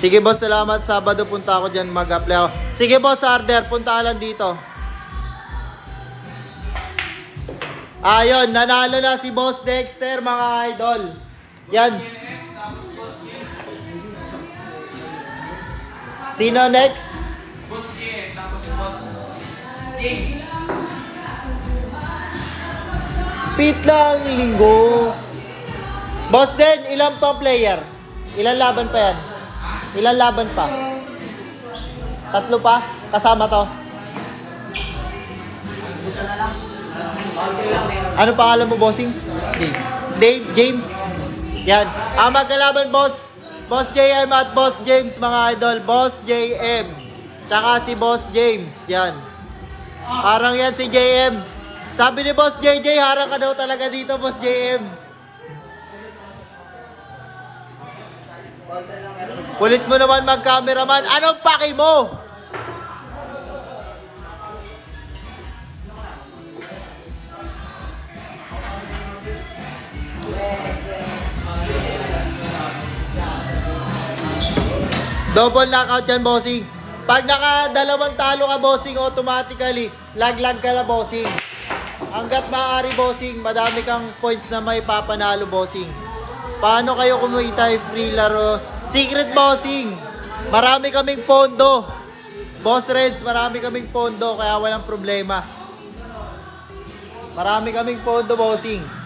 Sige boss, salamat. Sabado punta ako dyan, mag-apply ako. Sige boss, Arder, punta ka lang dito. Ayun, nanalo na si Boss Dexter, mga idol. Yan. Sino next? Boss J, tapos Boss James. Pit lang linggo. Boss Den, ilang pa player? Ilan laban pa yan? Ilan laban pa? 3 pa? Kasama to? Ano pangalan mo, bossing? Dave James. Yan. Magkalaban, boss. Boss JM at Boss James, mga idol. Boss JM. Tsaka si Boss James. Yan. Parang yan si JM. Sabi ni Boss JJ, harang ka daw talaga dito, Boss JM. Kulit mo naman mag-cameraman. Anong paki mo? Double knockout yan, bossing. Pag naka-2 talo ka, bossing, automatically, lag-lag ka na, bossing. Hanggat maaari, bossing, madami kang points na may papanalo, bossing. Paano kayo kumita free laro? Secret, bossing. Marami kaming pondo. Boss Reds, marami kaming pondo, kaya walang problema. Marami kaming pondo, bossing.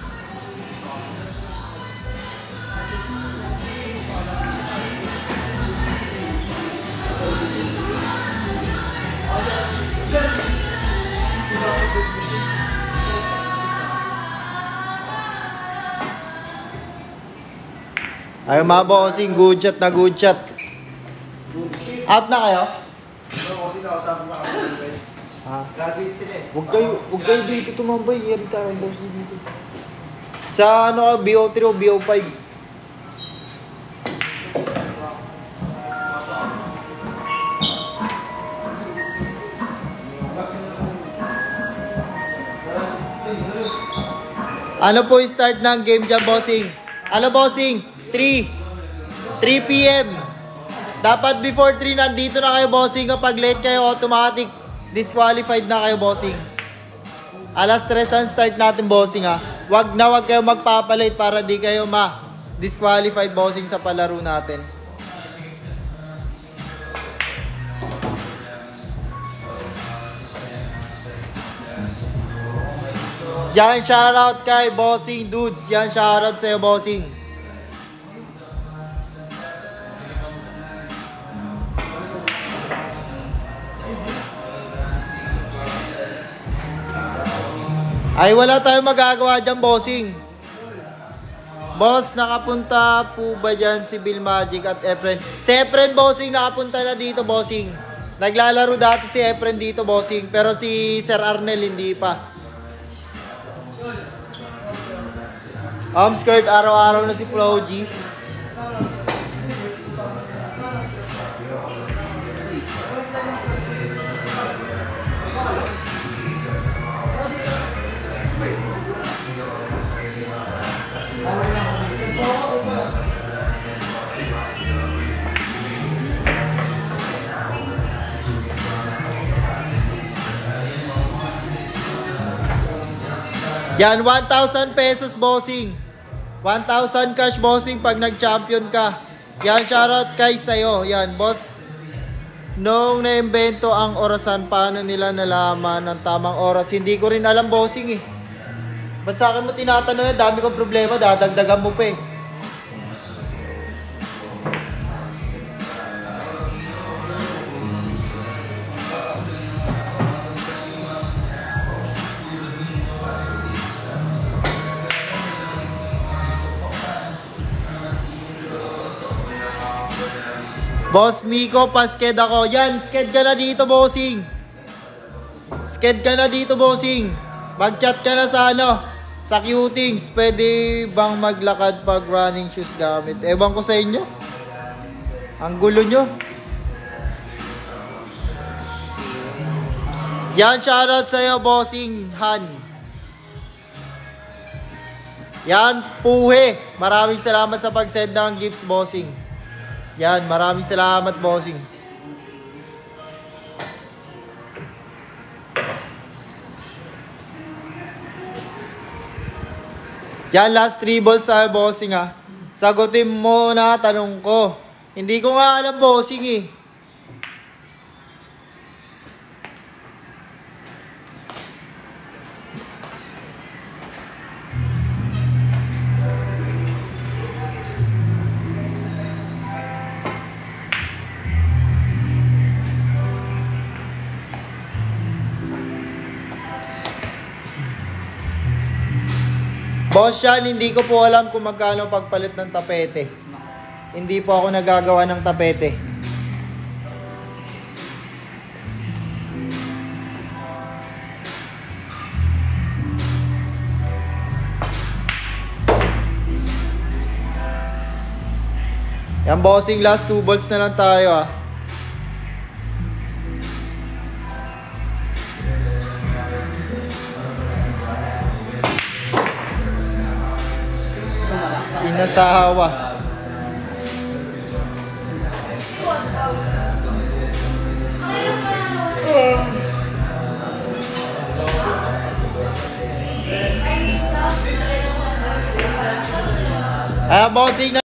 Ay, mga bossing, good shot na good shot. Out na kayo? Graduate sila eh. Huwag kayo dito tumambay. Yari tayo ang boss dito. Sa ano ka, BO3 o BO5? Ano po yung start ng game dyan, bossing? Ano, bossing? 3 PM. Dapat before 3 nandito na kayo, bossing. Kapag late kayo, automatic disqualified na kayo, bossing. Alas 3 ang start natin, bossing, ha. Wag kayo magpapalate para di kayo ma-disqualified, bossing, sa palaro natin. Yan, shoutout kay bossing dudes. Yan, shoutout sa'yo, bossing. Ay, wala tayong magagawa dyan, bossing. Boss, nakapunta po ba dyan si Bill Magic at Efren? Si Efren, bossing, nakapunta na dito, bossing. Naglalaro dati si Efren dito, bossing. Pero si Sir Arnel, hindi pa. Skirt, araw-araw na si Flo G. Yan, 1,000 pesos, bossing. 1,000 cash, bossing, pag nag-champion ka. Yan, shoutout kay sa'yo. Yan, boss. Nung na-invento ang orasan, paano nila nalaman ang tamang oras? Hindi ko rin alam, bossing, eh. Ba't sa akin mo tinatanong yan? Dami kong problema, dadagdagan mo pa, eh. Boss Miko, pasked ako. Yan, sked ka na dito, bossing. Sked ka na dito, bossing. Mag-chat ka na sa ano, sa Qtings. Pwede bang maglakad pag running shoes gamit? Ewan ko sa inyo. Ang gulo nyo. Yan, shoutout sa'yo, bossing Han. Yan, Puhe. Maraming salamat sa pag-send ng gifts, bossing. Yan, maraming salamat, bossing. Yan, last 3 balls tayo, bossing ha. Sagutin mo na tanong ko. Hindi ko nga alam, bossing eh. Boss yan, hindi ko po alam kung magkano pagpalit ng tapete. Hindi po ako nagagawa ng tapete. Yan, bossing, last 2 balls na lang tayo ah. Inasawa. Bossing na